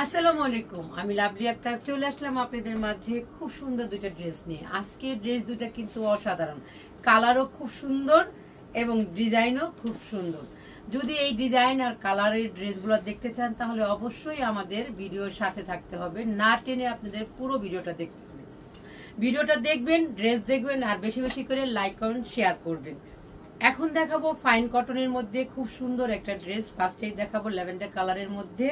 আসসালামু আলাইকুম, আমি লাভলি আক্তার চলে আসলাম আপনাদের মাঝে খুব সুন্দর দুটো ড্রেস নিয়ে। আজকে ড্রেস দুটো কিন্তু অসাধারণ, কালারও খুব সুন্দর এবং ডিজাইনও খুব সুন্দর। যদি এই ডিজাইন আর কালারের ড্রেসগুলো দেখতে চান তাহলে অবশ্যই আমাদের ভিডিওর সাথে থাকতে হবে, না টেনে আপনাদের পুরো ভিডিওটা দেখতে হবে। ভিডিওটা দেখবেন, ড্রেস দেখবেন আর বেশি বেশি করে লাইক কমেন্ট শেয়ার করবেন। এখন দেখাবো ফাইন কটনের মধ্যে খুব সুন্দর একটা ড্রেস। ফার্স্টেই দেখাবো ল্যাভেন্ডার কালারের মধ্যে।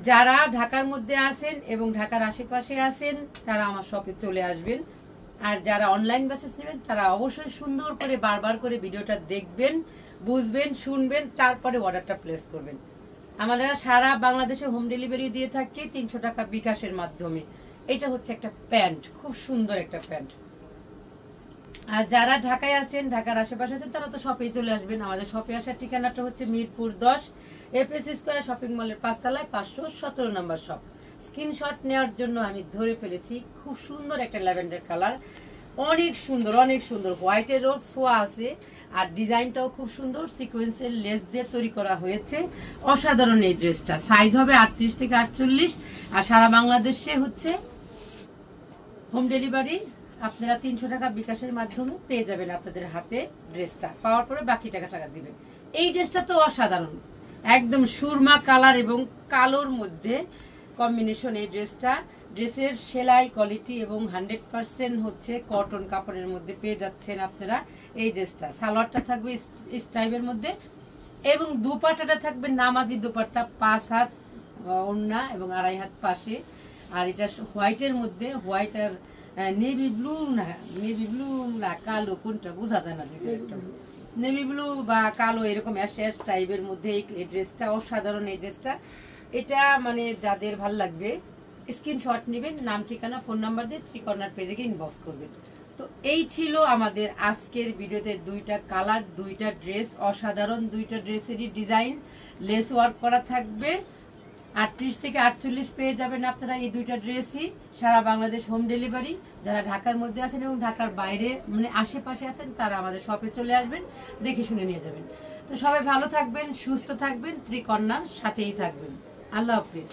যারা ঢাকার মধ্যে আছেন এবং ঢাকার আশেপাশে আছেন তারা আমার শপে চলে আসবেন, আর যারা অনলাইন বেসিস নেবেন তারা অবশ্যই সুন্দর করে বারবার করে ভিডিওটা দেখবেন, বুঝবেন, শুনবেন, তারপরে অর্ডারটা প্লেস করবেন। আমরা সারা বাংলাদেশে হোম ডেলিভারি দিয়ে থাকি 300 টাকা বিকাশের মাধ্যমে। এটা হচ্ছে একটা প্যান্ট, খুব সুন্দর একটা প্যান্ট। আর যারা ঢাকায় আছেন, ঢাকার আশেপাশে আছেন তারা তো শপে চলে আসবেন। আমাদের শপে আসার ঠিকানাটা হচ্ছে মিরপুর 10 FS স্কয়ার শপিং মলের 5 তলায় 517 নম্বর শপ। স্ক্রিনশট নেওয়ার জন্য আমি ধরে ফেলেছি। খুব সুন্দর একটা ল্যাভেন্ডার কালার, অনেক সুন্দর, অনেক সুন্দর। হোয়াইটেরও সোয়া আছে আর ডিজাইনটাও খুব সুন্দর, সিকোয়েন্সের লেস দিয়ে তৈরি করা হয়েছে। অসাধারণ এই ড্রেসটা। সাইজ হবে 38 থেকে 48 আর সারা বাংলাদেশে হচ্ছে হোম ডেলিভারি। আপনারা 300 টাকা বিকাশের মাধ্যমে পেয়ে যাবেন আপনাদের হাতে ড্রেসটা। পাওয়ার পরে বাকি টাকা দিবেন। এই ড্রেসটা তো অসাধারণ, একদম সুরমা কালার এবং কালোর মধ্যে কম্বিনেশন। এই ড্রেসটা, ড্রেসের সেলাই কোয়ালিটি এবং 100% হচ্ছে কটন কাপড়ের মধ্যে পেয়ে যাচ্ছেন আপনারা এই ড্রেসটা। সালোয়ারটা থাকবে স্ট্রাইপের মধ্যে এবং দুপাট্টাটা থাকবে নামাজি দুপাট্টা, 5 হাত ওড়না এবং 2.5 হাত পাশে। আর এটা হোয়াইটের মধ্যে, হোয়াইট আর নেভি ব্লু না কালো, কোনটা বোঝা যায় না, নেভি ব্লু বা কালো এরকম অ্যাশ টাইপের মধ্যে এই ড্রেসটা অসাধারণ। এই ড্রেসটা এটা মানে যাদের ভাল লাগবে স্ক্রিনশট নেবেন, নাম ঠিকানা ফোন নাম্বার দিয়ে কর্নার পেজে গিয়ে ইনবক্স করবেন। তো এই ছিল আমাদের আজকের ভিডিওতে দুইটা কালার, দুইটা ড্রেস অসাধারণ। দুইটা ড্রেসেরই ডিজাইন লেস ওয়ার্ক করা থাকবে। 38 থেকে 48 পেয়ে যাবেন আপনারা এই দুইটা ড্রেসই। সারা বাংলাদেশ হোম ডেলিভারি। যারা ঢাকার মধ্যে আছেন এবং ঢাকার বাইরে মানে আশেপাশে আছেন তারা আমাদের শপে চলে আসবেন, দেখে শুনে নিয়ে যাবেন। তো সবাই ভালো থাকবেন, সুস্থ থাকবেন, কর্নার সাথেই থাকবেন। আল্লাহ হাফিজ।